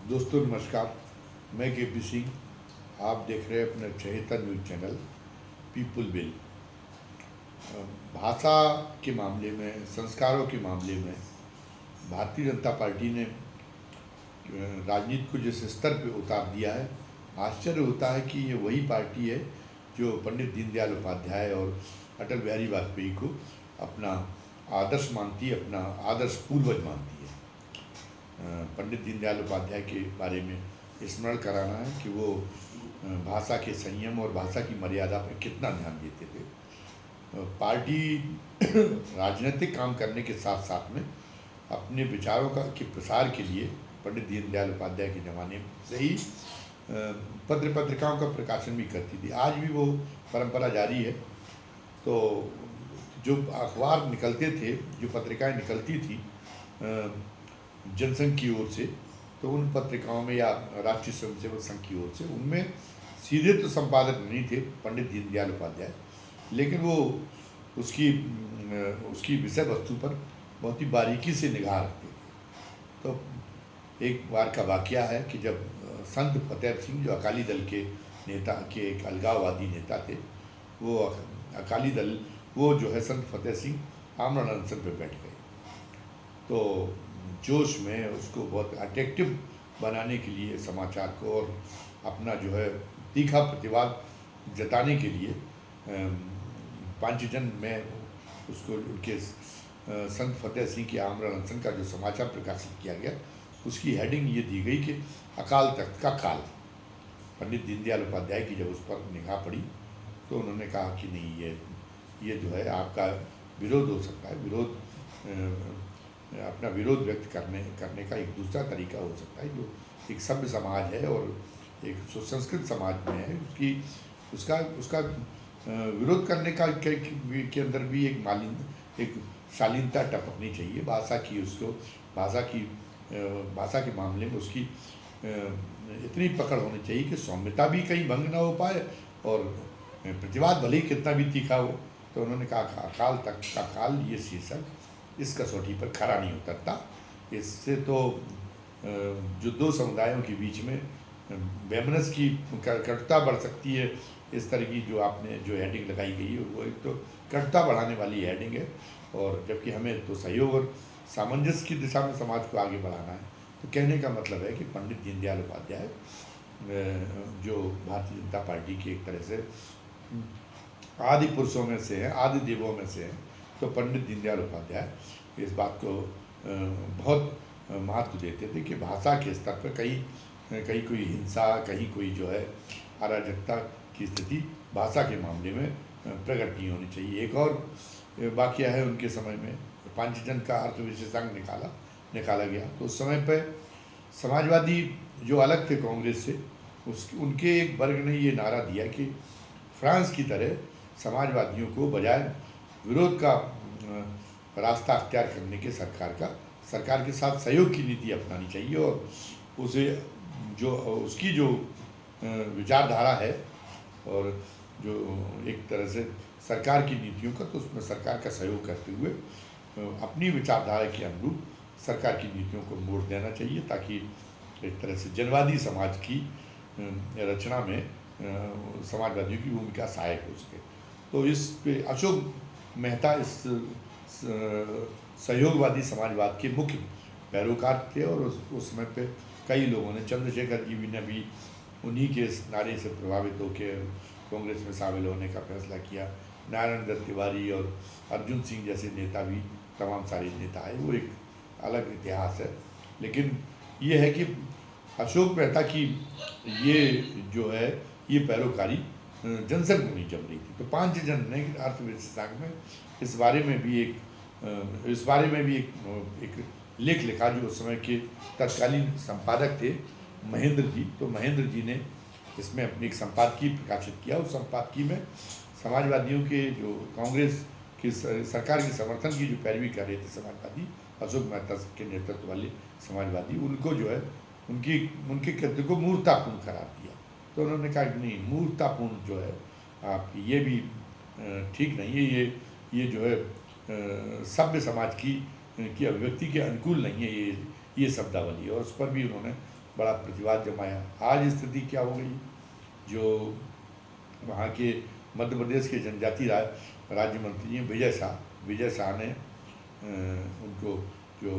दोस्तों नमस्कार। मैं के पी सिंह। आप देख रहे हैं अपने चहेता न्यूज़ चैनल पीपुल बिल। भाषा के मामले में, संस्कारों के मामले में भारतीय जनता पार्टी ने राजनीति को जिस स्तर पे उतार दिया है, आश्चर्य होता है कि ये वही पार्टी है जो पंडित दीनदयाल उपाध्याय और अटल बिहारी वाजपेयी को अपना आदर्श मानती है, अपना आदर्श पूर्वज मानती है। पंडित दीनदयाल उपाध्याय के बारे में स्मरण कराना है कि वो भाषा के संयम और भाषा की मर्यादा पर कितना ध्यान देते थे। पार्टी राजनीतिक काम करने के साथ साथ में अपने विचारों का के प्रसार के लिए पंडित दीनदयाल उपाध्याय के ज़माने से ही पत्रिकाओं का प्रकाशन भी करती थी। आज भी वो परंपरा जारी है। तो जो अखबार निकलते थे, जो पत्रिकाएं निकलती थी जनसंघ की ओर से, तो उन पत्रिकाओं में या राष्ट्रीय स्वयंसेवक संघ की ओर से, उनमें सीधे तो संपादक नहीं थे पंडित दीनदयाल उपाध्याय, लेकिन वो उसकी विषय वस्तु पर बहुत ही बारीकी से निगाह रखते थे। तो एक बार का वाकया है कि जब संत फतेह सिंह, जो अकाली दल के नेता के एक अलगाववादी नेता थे, वो अकाली दल वो जो है संत फतेह सिंह आमरण अनशन पर बैठ गए। तो जोश में उसको बहुत अट्रैक्टिव बनाने के लिए समाचार को और अपना जो है तीखा प्रतिवाद जताने के लिए पांचजन में उसको उनके संत फतेह सिंह के आमरण अनशन का जो समाचार प्रकाशित किया गया, उसकी हेडिंग ये दी गई कि अकाल तख्त का काल। पंडित दीनदयाल उपाध्याय की जब उस पर निगाह पड़ी तो उन्होंने कहा कि नहीं, ये जो है आपका विरोध हो सकता है, अपना विरोध व्यक्त करने का एक दूसरा तरीका हो सकता है, जो एक सभ्य समाज है और एक सुसंस्कृत समाज में है, उसका विरोद करने का के अंदर भी एक शालीनता टपकनी चाहिए। भाषा के मामले में उसकी इतनी पकड़ होनी चाहिए कि सौम्यता भी कहीं भंग ना हो पाए और प्रतिवाद भले ही कितना भी तीखा हो। तो उन्होंने कहा अकाल तख्त का काल, ये शीर्षक इस कसौटी पर खरा नहीं उतरता। इससे तो जो दो समुदायों के बीच में वैमनस्य की कटुता बढ़ सकती है। इस तरह की जो आपने जो हेडिंग लगाई गई है, वो एक तो कटुता बढ़ाने वाली हेडिंग है, और जबकि हमें तो सहयोग और सामंजस्य की दिशा में समाज को आगे बढ़ाना है। तो कहने का मतलब है कि पंडित दीनदयाल उपाध्याय जो भारतीय जनता पार्टी की एक तरह से आदि पुरुषों में से हैं, आदि देवों में से हैं। तो पंडित दीनदयाल उपाध्याय इस बात को बहुत महत्व देते थे कि भाषा के स्तर पर कहीं कोई हिंसा, कहीं कोई जो है अराजकता की स्थिति भाषा के मामले में प्रकट नहीं होनी चाहिए। एक और वाकया है, उनके समय में पांचजन का अर्थ विशेषांक निकाला गया। तो उस समय पर समाजवादी जो अलग थे कांग्रेस से, उनके एक वर्ग ने ये नारा दिया कि फ्रांस की तरह समाजवादियों को बजाय विरोध का रास्ता अख्तियार करने के सरकार के साथ सहयोग की नीति अपनानी चाहिए, और उसकी जो विचारधारा है और जो एक तरह से सरकार की नीतियों का, तो उसमें सरकार का सहयोग करते हुए अपनी विचारधारा के अनुरूप सरकार की नीतियों को मोड़ देना चाहिए, ताकि एक तरह से जनवादी समाज की रचना में समाजवादियों की भूमिका सहायक हो सके। तो इस पे अशोक मेहता इस सहयोगवादी समाजवाद के मुख्य पैरोकार थे, और उस समय पे कई लोगों ने, चंद्रशेखर जी ने भी उन्हीं के इस नारे से प्रभावित होकर कांग्रेस में शामिल होने का फैसला किया। नारायण दत्त तिवारी और अर्जुन सिंह जैसे नेता भी, तमाम सारे नेता आए। वो एक अलग इतिहास है, लेकिन ये है कि अशोक मेहता की ये पैरोकारी जनसंघ में नहीं जम रही थी। तो पांचजन ने अर्थविशेषांक में इस बारे में भी एक लेख लिखा, जो उस समय के तत्कालीन संपादक थे महेंद्र जी। तो महेंद्र जी ने इसमें अपनी एक संपादकीय प्रकाशित किया। उस संपादकीय में समाजवादियों के, जो कांग्रेस की सरकार के समर्थन की जो पैरवी कर रहे थे समाजवादी, अशोक मेहता के नेतृत्व वाले समाजवादी, उनको जो है उनके कृत्य को मूर्खतापूर्ण करार दिया। तो उन्होंने कहा कि नहीं, मूर्खतापूर्ण जो है आप ये भी ठीक नहीं है, ये जो है सभ्य समाज की अभिव्यक्ति के अनुकूल नहीं है ये शब्दावली। और उस पर भी उन्होंने बड़ा प्रतिवाद जमाया। आज स्थिति क्या हो गई, जो वहाँ के मध्य प्रदेश के जनजातीय राज्य मंत्री हैं विजय शाह ने उनको जो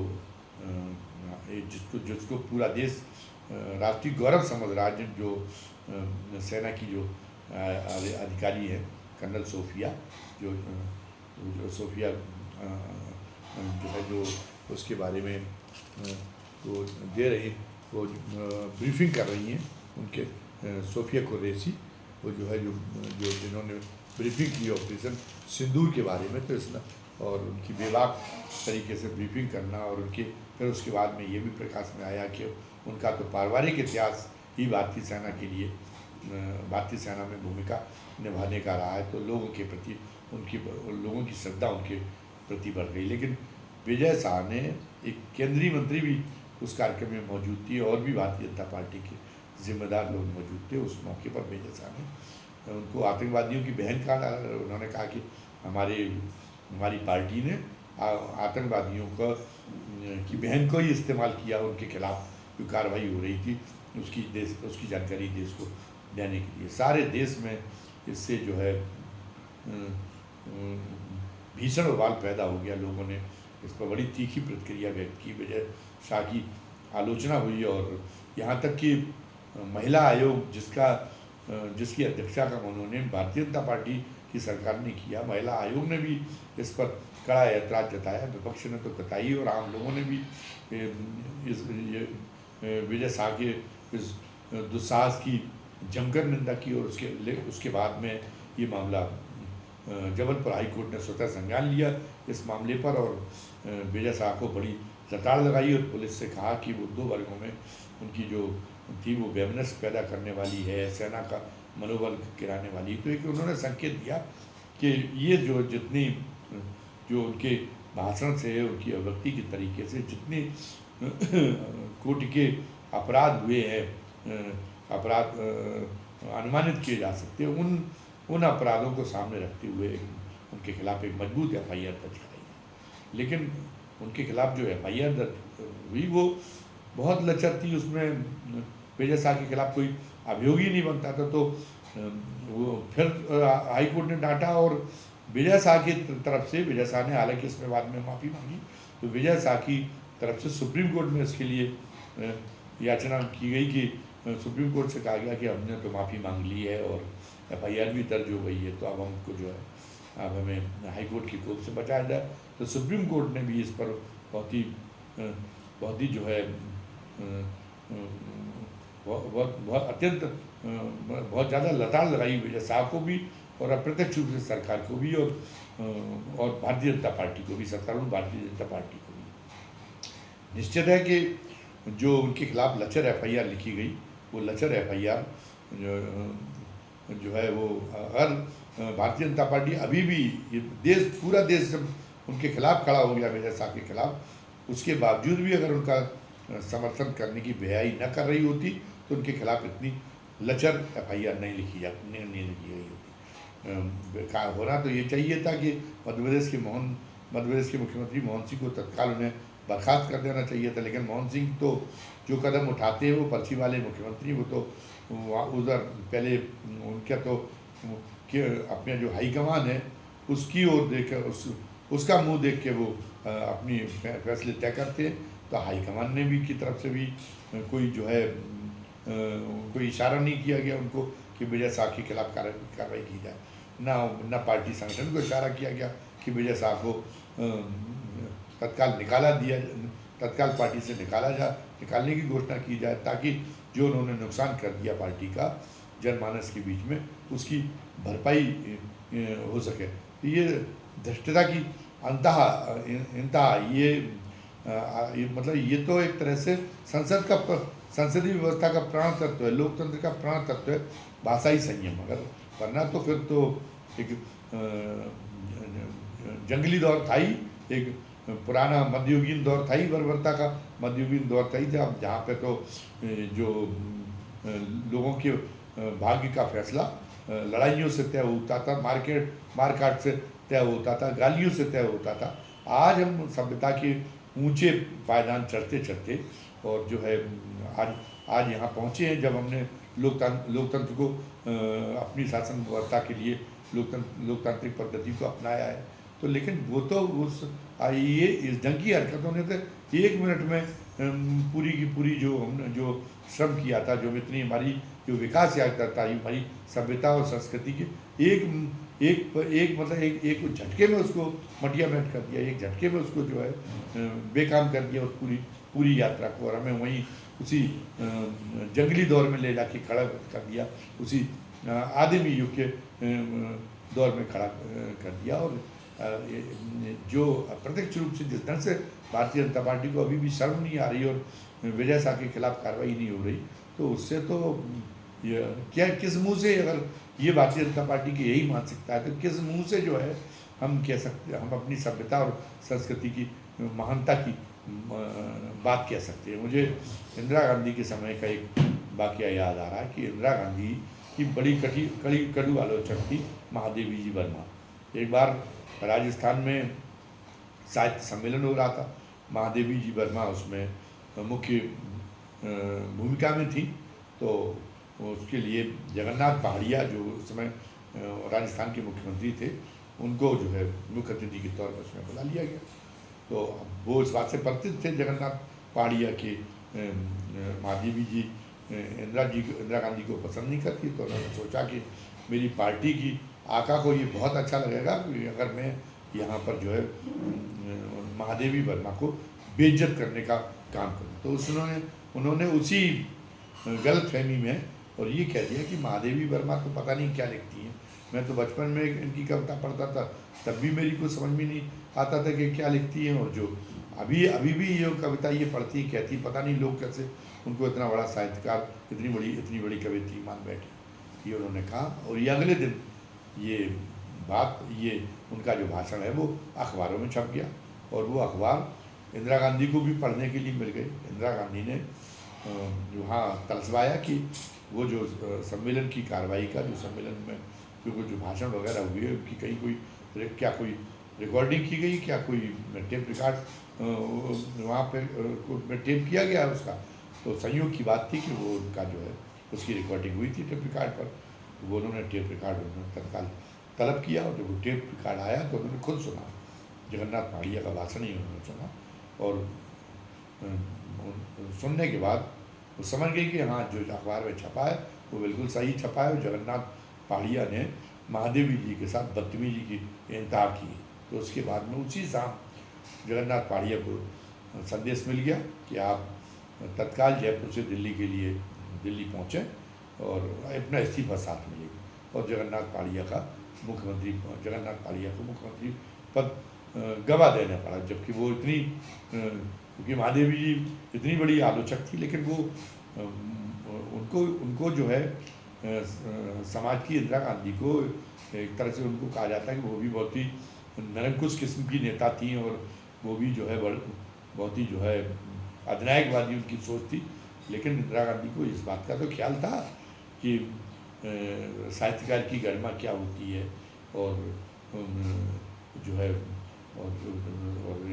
जिसको पूरा देश राष्ट्रीय गौरव समझ रहा है, जो सेना की जो अधिकारी है कर्नल सोफिया, जो सोफिया जो है, जो उसके बारे में वो दे रही, वो ब्रीफिंग कर रही हैं उनके सोफिया कुरैशी, वो जो है जो जिन्होंने ब्रीफिंग की ऑपरेशन सिंदूर के बारे में, तो इसमें और उनकी बेबाक तरीके से ब्रीफिंग करना, और उनके फिर उसके बाद में ये भी प्रकाश में आया कि उनका तो पारिवारिक इतिहास ही भारतीय सेना के लिए भारतीय सेना में भूमिका निभाने का रहा है, तो लोगों के प्रति लोगों की श्रद्धा उनके प्रति बढ़ गई। लेकिन विजय शाह ने, एक केंद्रीय मंत्री भी उस कार्यक्रम में मौजूद थी और भी भारतीय जनता पार्टी के जिम्मेदार लोग मौजूद थे। उस मौके पर विजय शाह ने उनको आतंकवादियों की बहन कहा। उन्होंने कहा कि हमारी पार्टी ने आतंकवादियों की बहन को ही इस्तेमाल किया, उनके खिलाफ जो कार्रवाई हो रही थी उसकी जानकारी देश को देने के लिए। सारे देश में इससे जो है भीषण उबाल पैदा हो गया। लोगों ने इस पर बड़ी तीखी प्रतिक्रिया व्यक्त की। विजय शाह की आलोचना हुई, और यहाँ तक कि महिला आयोग जिसकी अध्यक्षता का उन्होंने भारतीय जनता पार्टी की सरकार ने किया, महिला आयोग ने भी इस पर कड़ा ऐतराज़ जताया। विपक्ष ने तो कताई, और आम लोगों ने भी विजय शाह के इस दुस्साहस की जमकर निंदा की। और उसके बाद में ये मामला जबलपुर हाई कोर्ट ने स्वतः संज्ञान लिया इस मामले पर, और विजय शाह को बड़ी लताड़ लगाई, और पुलिस से कहा कि वो 2 वर्गों में उनकी जो थी वो वैमनस्य पैदा करने वाली है, सेना का मनोबल गिराने वाली। तो एक उन्होंने संकेत दिया कि ये जो उनके भाषण से, उनकी अभिव्यक्ति के तरीके से जितने कोटि के अपराध हुए हैं, अपराध अनुमानित किए जा सकते हैं, उन अपराधों को सामने रखते हुए उनके खिलाफ एक मजबूत FIR दर्ज कराई है। लेकिन उनके खिलाफ जो FIR दर्ज हुई वो बहुत लचर थी। उसमें विजय शाह के खिलाफ कोई अभियोग ही नहीं बनता था। तो वो फिर हाई कोर्ट ने डांटा, और विजय शाह की तरफ से, विजय शाह ने हालांकि इसमें बाद में माफ़ी मांगी, तो विजय शाह की तरफ से सुप्रीम कोर्ट में इसके लिए याचना की गई कि सुप्रीम कोर्ट से कहा गया कि हमने तो माफ़ी मांग ली है और FIR भी दर्ज हो गई है, तो अब हमको जो है अब हमें हाई कोर्ट की कोर्ट से बचाया जाए। तो सुप्रीम कोर्ट ने भी इस पर बहुत ही जो है अत्यंत बहुत ज़्यादा लताड़ लगाई विजय शाह को भी, और अप्रत्यक्ष रूप से सरकार को भी, और भारतीय जनता पार्टी को भी, सत्तारूढ़ भारतीय जनता पार्टी को भी। निश्चित है कि जो उनके खिलाफ लचर FIR लिखी गई, वो लचर FIR जो है वो हर भारतीय जनता पार्टी अभी भी पूरा देश जब उनके खिलाफ खड़ा हो गया विजय शाह के खिलाफ, उसके बावजूद भी अगर उनका समर्थन करने की बेहयाई न कर रही होती तो उनके खिलाफ इतनी लचर FIR नहीं लिखी गई होती। होना तो ये चाहिए था कि मध्य प्रदेश के मुख्यमंत्री मोहन सिंह को तत्काल उन्हें बर्खास्त कर देना चाहिए था। लेकिन मोहन सिंह तो जो कदम उठाते हैं वो पर्ची वाले मुख्यमंत्री, वो तो उधर पहले उनका तो अपने जो हाईकमान है उसकी ओर देख कर उसका मुंह देख के वो अपनी फैसले तय करते हैं। तो हाईकमान ने भी की तरफ से भी कोई जो है कोई इशारा नहीं किया गया उनको कि विजय शाह के खिलाफ कार्रवाई की जाए। ना पार्टी संगठन को इशारा किया गया कि विजय शाह को तत्काल पार्टी से निकालने की घोषणा की जाए, ताकि जो उन्होंने नुकसान कर दिया पार्टी का जनमानस के बीच में उसकी भरपाई हो सके। तो ये धृष्टता की इंतहा ये मतलब ये तो एक तरह से संसदीय व्यवस्था का प्राण तत्व है, लोकतंत्र का प्राण तत्व है भाषाई संयम। अगर वरना तो फिर तो एक जंगली दौर था ही, एक पुराना मध्ययुगीन दौर था ही, बर्बरता का मध्ययुगीन दौर था ही, जहाँ पे तो जो लोगों के भाग्य का फैसला लड़ाइयों से तय होता था, मारकाट से तय होता था, गालियों से तय होता था। आज हम सभ्यता के ऊंचे पायदान चढ़ते चढ़ते और जो है आज आज यहाँ पहुँचे हैं, जब हमने लोकतंत्र को अपनी शासन व्यवस्था के लिए लोकतांत्रिक पद्धति को अपनाया है। तो लेकिन वो तो उस ये इस ढंग की हरकतों ने तो 1 मिनट में पूरी की पूरी जो हमने जो श्रम किया था, जो इतनी हमारी जो विकास यात्रा था हमारी सभ्यता और संस्कृति के एक मतलब एक झटके में उसको मटिया मेट कर दिया, एक झटके में उसको जो है बेकाम कर दिया उस पूरी यात्रा को, और हमें वहीं उसी जंगली दौर में ले जाके खड़ा कर दिया, उसी आदिमी युग के दौर में खड़ा कर दिया। और जो प्रत्यक्ष रूप से जिस ढंग से भारतीय जनता पार्टी को अभी भी शर्म नहीं आ रही और विजय शाह के खिलाफ कार्रवाई नहीं हो रही, तो उससे तो ये क्या किस मुंह से, अगर ये भारतीय जनता पार्टी की यही मानसिकता है तो किस मुंह से जो है हम कह सकते, हम अपनी सभ्यता और संस्कृति की महानता की बात कह सकते हैं। मुझे इंदिरा गांधी के समय का एक वाकया याद आ रहा है कि इंदिरा गांधी की बड़ी कड़ू आलोचक थी महादेवी जी वर्मा। एक बार राजस्थान में साहित्य सम्मेलन हो रहा था, महादेवी जी वर्मा उसमें मुख्य भूमिका में थी, तो उसके लिए जगन्नाथ पहाड़िया जो उस समय राजस्थान के मुख्यमंत्री थे, उनको जो है मुख्य अतिथि के तौर पर उसमें बुला लिया गया। तो वो इस बात से परिचित थे जगन्नाथ पहाड़िया के महादेवी जी इंदिरा गांधी को पसंद नहीं करती, तो उन्होंने सोचा कि मेरी पार्टी की आका को ये बहुत अच्छा लगेगा अगर मैं यहाँ पर जो है महादेवी वर्मा को बेइज्जत करने का काम करूँ। तो उन्होंने उसी गलतफहमी में और ये कह दिया कि महादेवी वर्मा तो पता नहीं क्या लिखती हैं। मैं तो बचपन में इनकी कविता पढ़ता था, तब भी मेरी कुछ समझ में नहीं आता था कि क्या लिखती हैं, और जो अभी भी ये कविता ये पढ़ती कहती, पता नहीं लोग कैसे उनको इतना बड़ा साहित्यकार, इतनी बड़ी कवित्री मान बैठे, ये उन्होंने कहा। और ये अगले दिन ये उनका जो भाषण है वो अखबारों में छप गया, और वो अखबार इंदिरा गांधी को भी पढ़ने के लिए मिल गए। इंदिरा गांधी ने वहाँ तलसवाया कि वो जो सम्मेलन की कार्रवाई का, जो सम्मेलन में जो भाषण वगैरह हुए उनकी कहीं कोई रिकॉर्डिंग की गई, क्या कोई टेप रिकॉर्ड वहाँ पे में टेप किया गया उसका। तो संयोग की बात थी कि वो उनका जो है उसकी रिकॉर्डिंग हुई थी टेप रिकॉर्ड पर। वो उन्होंने टेप रिकॉर्ड तत्काल तलब किया, और जब वो टेप रिकॉर्ड आया तो उन्होंने खुद सुना, जगन्नाथ पहाड़िया का भाषण ही उन्होंने सुना, और सुनने के बाद वो समझ गई कि हाँ जो अखबार में छपा है वो बिल्कुल सही छपा है, और जगन्नाथ पहाड़िया ने महादेवी जी के साथ बदतमीजी की इंतहा की। तो उसके बाद में उसी शाम जगन्नाथ पहाड़िया को संदेश मिल गया कि आप तत्काल जयपुर से दिल्ली पहुँचें और अपना इस्तीफा साथ मिलेगी। और जगन्नाथ पहाड़िया को मुख्यमंत्री पद गवा देना पड़ा, जबकि वो क्योंकि महादेवी जी इतनी बड़ी आलोचक थी, लेकिन वो उनको जो है समाज की इंदिरा गांधी को एक तरह से उनको कहा जाता है कि वो भी बहुत ही निरंकुश किस्म की नेता थी, और वो भी जो है बहुत ही जो है अधिनायकवादी उनकी सोच थी। लेकिन इंदिरा गांधी को इस बात का तो ख्याल था कि साहित्यकार की गरिमा क्या होती है, और जो है और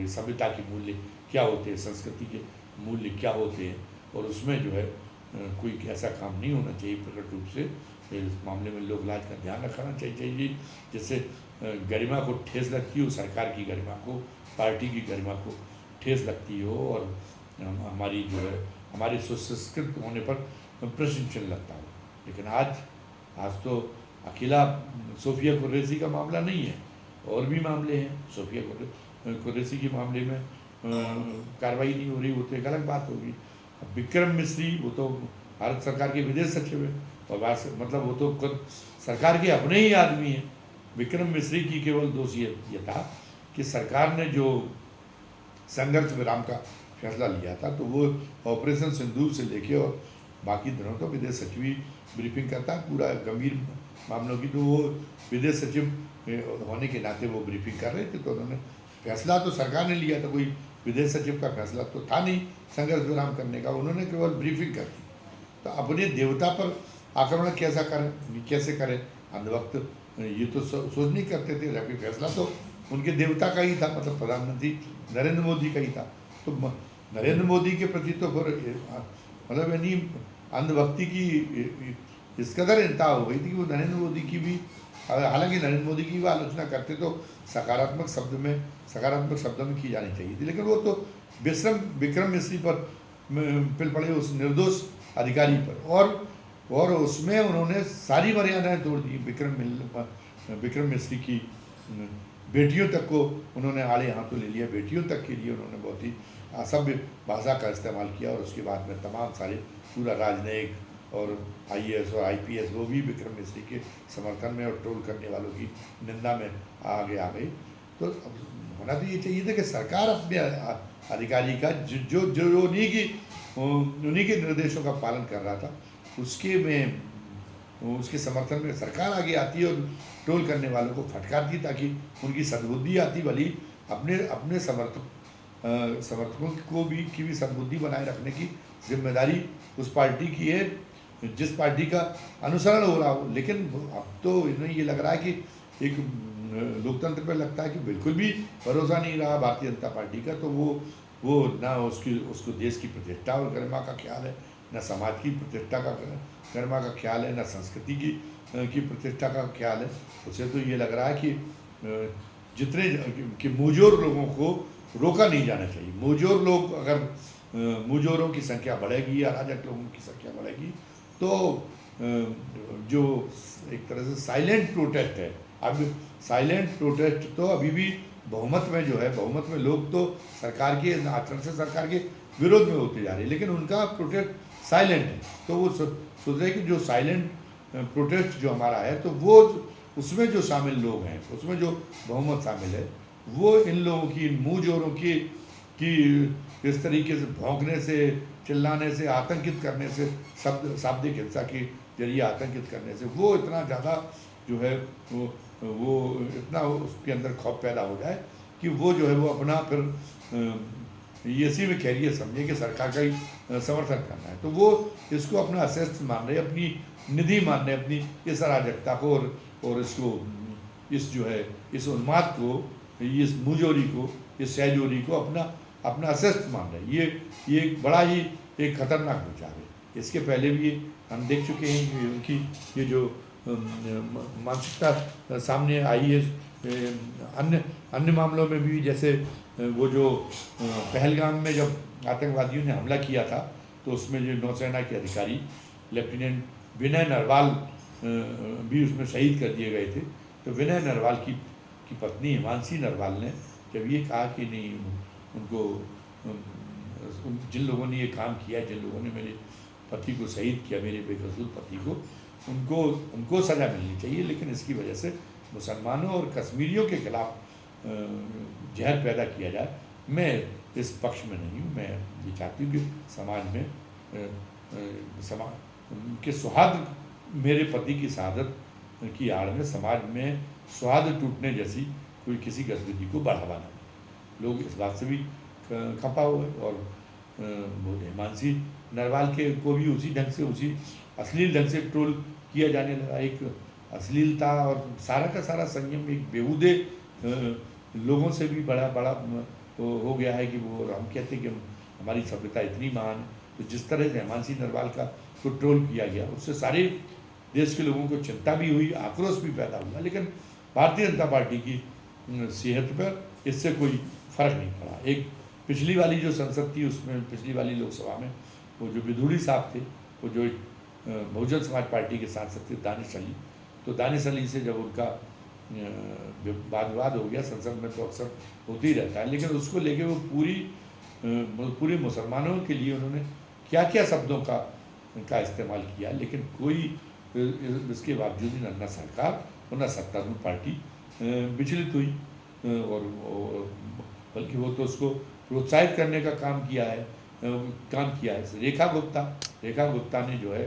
सभ्यता के मूल्य क्या होते हैं, संस्कृति के मूल्य क्या होते हैं, और उसमें जो है कोई ऐसा काम नहीं होना चाहिए प्रकट रूप से। इस मामले में लोक लाज का ध्यान रखना चाहिए, जिससे गरिमा को ठेस लगती हो, सरकार की गरिमा को, पार्टी की गरिमा को ठेस लगती हो, और हमारी जो है हमारे सुसंस्कृत होने पर प्रश्न चिन्ह लगता हो। लेकिन आज तो अकेला सोफिया कुरैशी का मामला नहीं है, और भी मामले हैं। सोफिया कुरैशी के मामले में कार्रवाई नहीं हो रही, वो तो एक अलग बात होगी। अब विक्रम मिश्री, वो तो भारत सरकार के विदेश सचिव है, और मतलब वो तो खुद सरकार के अपने ही आदमी हैं। विक्रम मिश्री की केवल दोष ये था कि सरकार ने जो संघर्ष विराम का फैसला लिया था, तो वो ऑपरेशन सिंदूर से लेके और बाकी दिनों तो विदेश सचिव ही ब्रीफिंग करता है पूरा गंभीर मामलों की, तो वो विदेश सचिव होने के नाते वो ब्रीफिंग कर रहे थे। तो उन्होंने फैसला तो सरकार ने लिया था, कोई विदेश सचिव का फैसला तो था नहीं संघर्ष विराम करने का, उन्होंने केवल ब्रीफिंग कर दी। तो अपने देवता पर आक्रमण कैसे करें अंधभक्त, ये तो सोच नहीं करते थे, जबकि फैसला तो उनके देवता का ही था, मतलब प्रधानमंत्री नरेंद्र मोदी का ही था। तो नरेंद्र मोदी के प्रति तो फिर मतलब यानी अंधभक्ति की इस कदर इंतहा हो गई थी कि वो नरेंद्र मोदी की भी, हालांकि नरेंद्र मोदी की भी आलोचना करते तो सकारात्मक शब्दों में की जानी चाहिए थी, लेकिन वो तो विक्रम मिश्री पर पिल पड़े, उस निर्दोष अधिकारी पर, और उसमें उन्होंने सारी मर्यादाएं तोड़ दी। विक्रम मिश्री की बेटियों तक को उन्होंने आड़े हाथों ले लिया, बेटियों तक के लिए उन्होंने बहुत ही असभ्य भाषा का इस्तेमाल किया, और उसके बाद में तमाम सारे पूरा राजनयिक और IAS और IPS वो भी विक्रम मिश्री के समर्थन में और ट्रोल करने वालों की निंदा में आगे आ गई। तो अब होना तो ये चाहिए था कि सरकार अपने अधिकारी का जो जो उन्हीं के निर्देशों का पालन कर रहा था, उसके समर्थन में सरकार आगे आती और ट्रोल करने वालों को फटकारती, ताकि उनकी सद्बुद्धि आती। भली अपने समर्थकों को की भी सद्बुद्धि बनाए रखने की जिम्मेदारी उस पार्टी की है जिस पार्टी का अनुसरण हो रहा हो, लेकिन अब तो इन्हें ये लग रहा है कि एक लोकतंत्र पर लगता है कि बिल्कुल भी भरोसा नहीं रहा भारतीय जनता पार्टी का। तो वो ना उसको देश की प्रतिष्ठा और गरिमा का ख्याल है, न समाज की प्रतिष्ठा का गरिमा का ख्याल है, न संस्कृति की प्रतिष्ठा का ख्याल है। उसे तो ये लग रहा है कि जितने कि मुजोर लोगों को रोका नहीं जाना चाहिए। मुजोरों की संख्या बढ़ेगी या अराजक लोगों की संख्या बढ़ेगी, तो जो एक तरह से साइलेंट प्रोटेस्ट है, अब साइलेंट प्रोटेस्ट तो अभी भी बहुमत में लोग तो सरकार के आचरण से सरकार के विरोध में होते जा रहे हैं, लेकिन उनका प्रोटेस्ट साइलेंट है। तो वो सोच रहे कि जो साइलेंट प्रोटेस्ट जो हमारा है, तो वो उसमें जो शामिल लोग हैं, उसमें जो बहुमत शामिल है, वो इन लोगों की, इन मुँह जोरों की इस तरीके से भौंकने से, चिल्लाने से, आतंकित करने से, शाब्दिक हिंसा के जरिए आतंकित करने से वो इतना ज़्यादा जो है वो इतना उसके अंदर खौफ पैदा हो जाए कि वो जो है वो अपना फिर इसी में खैरियत समझे कि सरकार का ही समर्थन करना है। तो वो इसको अपना असेस्ट मान रहे, अपनी निधि मान रहे, अपनी इस अराजकता को और इसको इस उन्माद को, इस मुजोरी को, इस सहजोरी को अपना असेस्ट मान रहे। ये एक बड़ा ही एक खतरनाक विचार है। इसके पहले भी हम देख चुके हैं कि उनकी ये जो मानसिकता सामने आई है अन्य मामलों में भी, जैसे वो जो पहलगाम में जब आतंकवादियों ने हमला किया था, तो उसमें जो नौसेना के अधिकारी लेफ्टिनेंट विनय नरवाल भी उसमें शहीद कर दिए गए थे। तो विनय नरवाल की पत्नी हिमांशी नरवाल ने जब ये कहा कि नहीं, उनको जिन लोगों ने ये काम किया, जिन लोगों ने मेरे पति को शहीद किया, मेरे बेकसूर पति को, उनको सज़ा मिलनी चाहिए, लेकिन इसकी वजह से मुसलमानों और कश्मीरियों के खिलाफ जहर पैदा किया जाए, मैं इस पक्ष में नहीं हूँ। मैं ये चाहती हूँ कि समाज में के सौहार्द, मेरे पति की शहादत की आड़ में समाज में सौहार्द टूटने जैसी कोई किसी गतिविधि को बढ़ावा न मिले। लोग इस बात से भी खपा हुए, और हिमांशी नरवाल को भी उसी अश्लील ढंग से ट्रोल किया जाने लगा। एक अश्लीलता और सारा का सारा संयम एक बेहूदे लोगों से भी बड़ा हो गया है कि वो, हम कहते हैं कि हमारी सभ्यता इतनी महान है। तो जिस तरह से हिमांशी नरवाल को ट्रोल किया गया, उससे सारे देश के लोगों को चिंता भी हुई, आक्रोश भी पैदा हुआ, लेकिन भारतीय जनता पार्टी की सेहत पर इससे कोई फर्क नहीं पड़ा। एक पिछली वाली जो संसद थी, उसमें पिछली वाली लोकसभा में वो जो विधूड़ी साहब थे, वो जो बहुजन समाज पार्टी के सांसद थे दानिश अली, तो दानिश अली से जब उनका वाद विवाद हो गया, संसद में तो अक्सर होते ही रहता है, लेकिन उसको लेके वो पूरी मुसलमानों के लिए उन्होंने क्या क्या शब्दों का इस्तेमाल किया, लेकिन कोई इसके बावजूद ही न सरकार और न सत्तारूढ़ पार्टी विचलित हुई, और बल्कि वो तो उसको प्रोत्साहित करने का काम किया है। रेखा गुप्ता ने जो है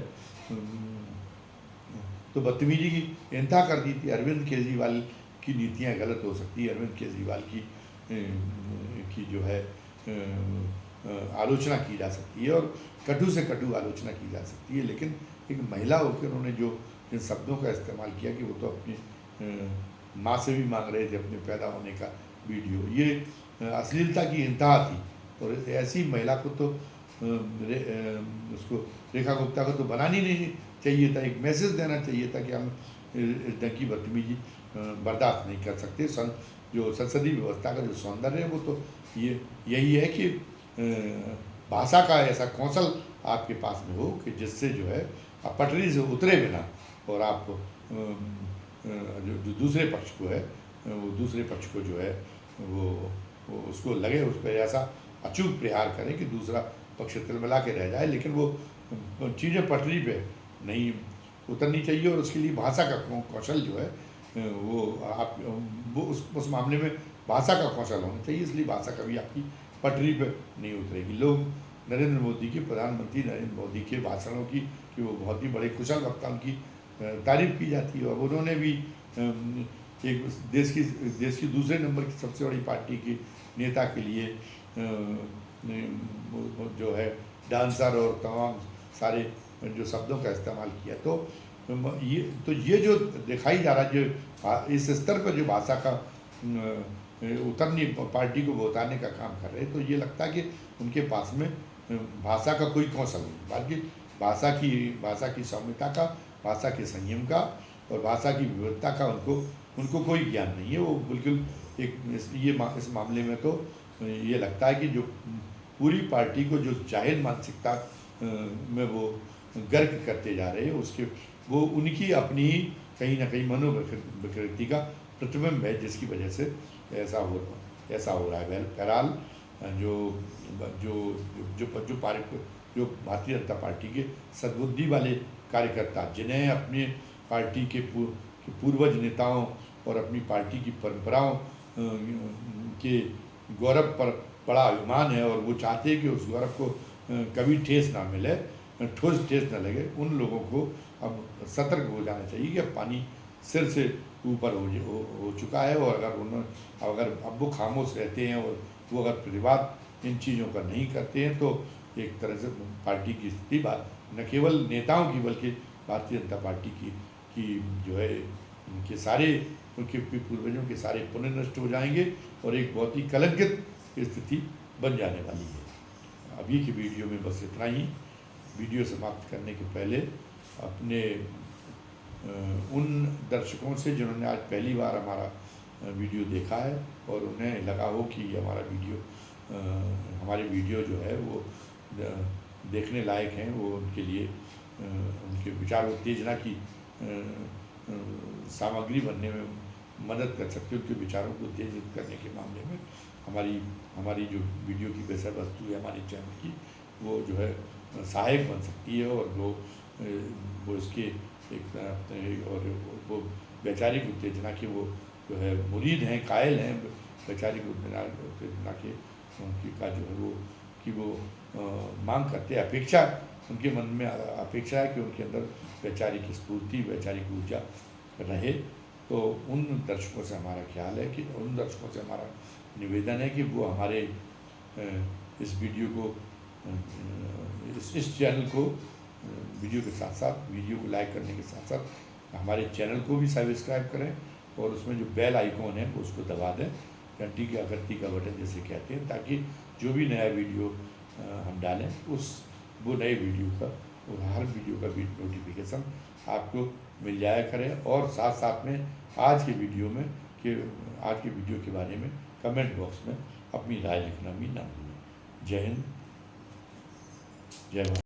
तो बदतमीजी की इंतहा कर दी थी। अरविंद केजरीवाल की नीतियाँ गलत हो सकती है, अरविंद केजरीवाल की जो है आलोचना की जा सकती है, और कटु से कटु आलोचना की जा सकती है, लेकिन एक महिला होकर उन्होंने जो इन शब्दों का इस्तेमाल किया कि वो तो अपनी माँ से भी मांग रहे थे अपने पैदा होने का वीडियो, ये अश्लीलता की इंतहा थी। और ऐसी महिला को तो उसको रेखा गुप्ता को तो बनानी नहीं चाहिए था, एक मैसेज देना चाहिए था कि हम इस ढंग की बदतमीजी बर्दाश्त नहीं कर सकते। जो संसदीय व्यवस्था का जो सौंदर्य है वो तो यही है कि भाषा का ऐसा कौशल आपके पास में हो कि जिससे जो है आप पटरी से उतरे बिना और आप जो दूसरे पक्ष को है वो दूसरे पक्ष को जो है वो उसको लगे उस पर ऐसा अचूक प्रहार करें कि दूसरा पक्ष तिलमिला के रह जाए, लेकिन वो चीज़ें पटरी पे नहीं उतरनी चाहिए। और उसके लिए भाषा का कौशल जो है वो आप वो उस मामले में भाषा का कौशल होना चाहिए, इसलिए भाषा कभी आपकी पटरी पे नहीं उतरेगी। लोग नरेंद्र मोदी के प्रधानमंत्री नरेंद्र मोदी के भाषणों की कि वो बहुत ही बड़े कुशल वक्ता उनकी तारीफ की जाती है। और उन्होंने भी एक देश की दूसरे नंबर की सबसे बड़ी पार्टी के नेता के लिए जो है डांसर और तमाम सारे जो शब्दों का इस्तेमाल किया। तो ये जो दिखाई जा रहा है जो इस स्तर पर जो भाषा का उतरनी पार्टी को उतारने का काम कर रहे हैं, तो ये लगता है कि उनके पास में भाषा का कोई कौशल नहीं, बल्कि भाषा की सौम्यता का, भाषा के संयम का और भाषा की विविधता का उनको कोई ज्ञान नहीं है। वो बिल्कुल इस मामले में तो ये लगता है कि जो पूरी पार्टी को जो जाहिर मानसिकता में वो गर्क करते जा रहे हैं उसके वो उनकी अपनी कहीं ना कहीं मनोविकृति का प्रतिबिंब है, जिसकी वजह से ऐसा हो रहा है। बहरहाल जो भारतीय जनता पार्टी के सद्बुद्धि वाले कार्यकर्ता, जिन्हें अपने पार्टी के पूर्वज नेताओं और अपनी पार्टी की परंपराओं के गौरव पर बड़ा अभिमान है और वो चाहते हैं कि उस गौरव को कभी ठेस ना मिले, ठेस न लगे, उन लोगों को अब सतर्क हो जाना चाहिए कि अब पानी सिर से ऊपर हो चुका है। और अगर अब वो खामोश रहते हैं और वो अगर प्रतिवाद इन चीज़ों का नहीं करते हैं तो एक तरह से पार्टी की स्थिति न केवल नेताओं की बल्कि भारतीय जनता पार्टी की जो है उनके पूर्वजों के सारे पुण्य नष्ट हो जाएंगे और एक बहुत ही कलंकित स्थिति बन जाने वाली है। अभी की वीडियो में बस इतना ही। वीडियो समाप्त करने के पहले अपने उन दर्शकों से जिन्होंने आज पहली बार हमारा वीडियो देखा है और उन्हें लगा हो कि हमारे वीडियो जो है वो देखने लायक हैं, वो उनके लिए उनके विचार उत्तेजना की सामग्री बनने में मदद कर सकती है। उनके विचारों को उत्तेजित करने के मामले में हमारी जो वीडियो की विषय वस्तु है हमारे चैनल की, वो जो है सहायक बन सकती है और वो इसके एक और वो वैचारिक उत्तेजना के वो जो है मुरीद हैं, कायल हैं वैचारिक उत्तेजना के उनकी का जो है वो मांग करते हैं। अपेक्षा उनके मन में अपेक्षा है कि उनके अंदर वैचारिक स्फूर्ति, वैचारिक ऊर्जा रहे। तो उन दर्शकों से हमारा ख्याल है कि उन दर्शकों से हमारा निवेदन है कि वो हमारे इस वीडियो को इस चैनल को वीडियो के साथ साथ वीडियो को लाइक करने के साथ साथ हमारे चैनल को भी सब्सक्राइब करें और उसमें जो बेल आइकॉन है उसको दबा दें, घंटी की आकृति का बटन जैसे कहते हैं, ताकि जो भी नया वीडियो हम डालें वो नए वीडियो का हर वीडियो का नोटिफिकेशन आपको मिल जाया करें। और साथ साथ में आज के वीडियो के बारे में कमेंट बॉक्स में अपनी राय लिखना भी ना भूलें। जय हिंद, जय भारत।